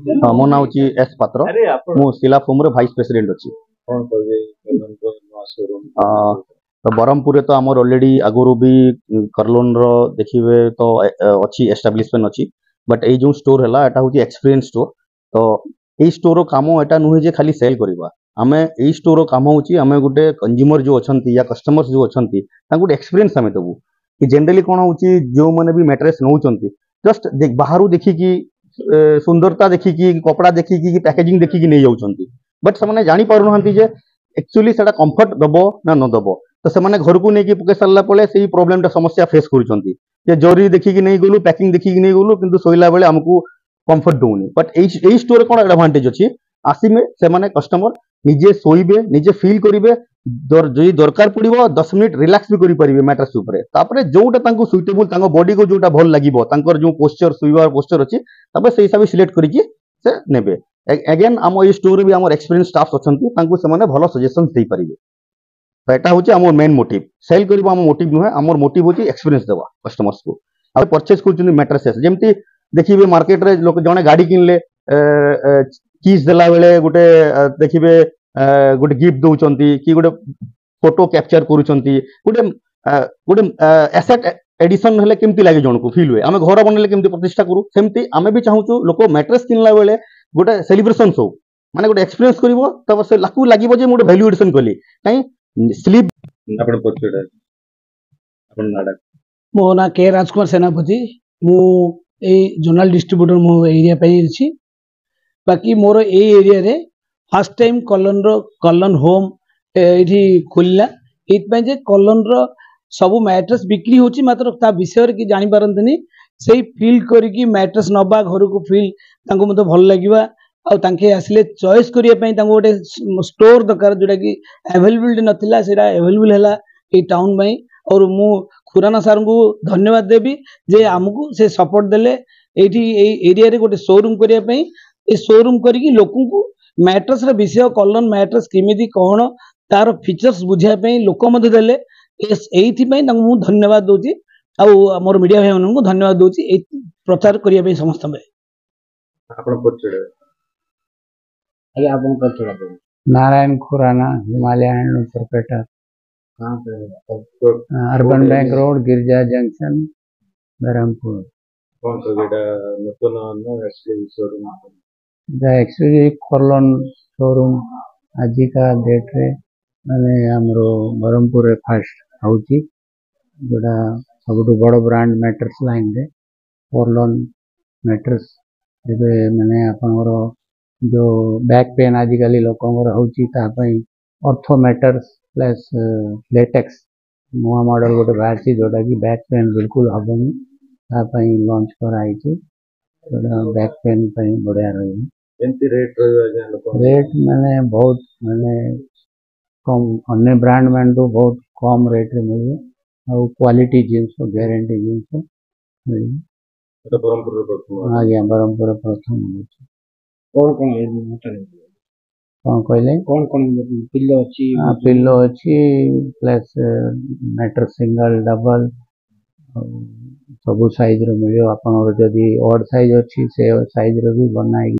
हाँ मो ना हूँ एस पात्र मु सिला फोम रे वाइस प्रेसिडेंट अच्छी तो ब्रह्मपुर तो आमर ऑलरेडी आगुरी भी करलोन रो देखिए तो अच्छी एस्टाब्लिशमेंट अच्छी बट ये जो स्टोर है एटा हूँ एक्सपीरियंस स्टोर तो ये स्टोर काम एटा नुहे जे खाली सेल करवा आम यही स्टोर काम होची आम गोटे कंज्यूमर जो अच्छा या कस्टमर्स जो अच्छा गोटे एक्सपीरियंस आम देवु कि जनरली कौन होची जो मैंने भी मैट्रेस नौ जस्ट बाहर देखिकी सुंदरता देखिकी कपड़ा देखिकी पैकेजिंग देखिकी नहीं जाऊँच बट से जानी पार ना एक्चुअली से कंफर्ट दब ना न दब तो से घर को लेकिन पकई सारा पड़े से प्रोब्लेम समस्या फेस कर जरी देखिकी नहीं गलु पैकिंग देखिकी नहीं गलु कि शोला बेले आमको कंफर्ट दौनी बट यही स्टोर कौन एडभांटेज अच्छी आसमे से कस्टमर निजे शोबे निजे फिल करेंगे जो दरकार पड़ो 10 मिनट रिलैक्स भी करेंगे मैट्रेस उपर जोटा सुइटेबल बॉडी को जोटा भल लगे जो पोस्चर शुवा पोस्चर अच्छी से हिसाब से सिलेक्ट करके ने अगेन आम ये स्टोर भी आम एक्सपीरियंस स्टाफ अच्छा भल सजेशन दे पारे तो यहाँ हूँ आम मेन मोटिव सेल कर मोटिव नुहे आम मोटिव हूँ एक्सपीरियंस देवा कस्टमर्स को आप परचेज कर मैट्रेसेस जमी देखिए मार्केट रे लोक जड़े गाड़ी किनले किस देला बेले गोटे देखिए गोटे गिफ्ट दौरान कि गोटे फोटो कैप्चर करुँच गोटे गोटे एसेट एडिशन हेल्ले केमती लगे जन को फिल हुए आम घर बनले केमती प्रतिष्ठा करूँ सेमती आम भी चाहूँ लोक मैट्रेस किनला बेले गोटे सेलिब्रेशन हो माने गोटे एक्सपीरियंस करिवो तब से लाकू लागिवो जे मोटे वैल्यू एडिशन कली काई स्लीप आपण पछुडा आपण नाडा मो ना के राजकुमार सेनापति मु ए जोनल डिस्ट्रीब्यूटर मो एरिया पे अछि बाकी मोर ए एरिया रे फर्स्ट टाइम कॉलन होम एठी खुलला एत पे जे कॉलन रो सब मैट्रेस बिक्री होची मात्र ता विषय की जानि पारंतनी सेही फील करिकी मैट्रेस नबा घर को फील तांको मते भल लागिबा आ तांके आसले चॉइस करिया पई तांको गोटे स्टोर दरकार जोटा कि अवेलेबिलिटी नथिला सेटा अवेलेबल हैला ए टाउन में और मु खुराना सार को धन्यवाद देवी जे आमको से सपोर्ट देले एठी एरिया रे गोटे शोरूम करिया पई ए शोरूम करिकी लोकन को मैट्रेस रे विषय कॉलन मैट्रेस किमिति कोन तार फीचर्स बुझिया पई लोक मते देले एथि पई मु धन्यवाद दोची आ मोर मीडिया भाई को धन्यवाद दोची ए प्रचार करिया पई समस्त में आपण पछुडा अरे आपन पछुडा नारायण खुराना हिमालयन उत्तरपेटा कहां पे अर्बन बैंक रोड गिरजा जंक्शन ब्रह्मपुर कौन सा जेटा नतन न exclusive showroom actually colon showroom आज का डेट रे माने हमरो ब्रह्मपुर रे फर्स्ट आउची जोड़ा सबुठ बड़ ब्रांड मैट्रेस लाइन रे कॉलन मैट्रेस एबे माने आपनरो जो बैक पेन आजिकल लोकंर होची ता पई ऑर्थो मैटर्स प्लस लेटेक्स नुआ मॉडल गोटे बाहर जोटा कि बैक पेन बिल्कुल हबनी ता पई लॉन्च कराई छी जोटा बैक पेन पई बढ़िया रही एंती रेट रही रेट माने बहुत माने कम अन्य ब्रांड में तो बहुत कम रेट रे मिले और क्वालिटी जिंस गारंटी जिंस मिले ब्रह्मपुर आज्ञा ब्रह्मपुर प्रथम कौन कौन मोटर कौन कहले कौन पिल्लो अच्छी प्लस मैट्रेस सिंगल डबल सब साइज रो मिलियो आपन जदी ऑड साइज अच्छी से साइज रो भी बनाई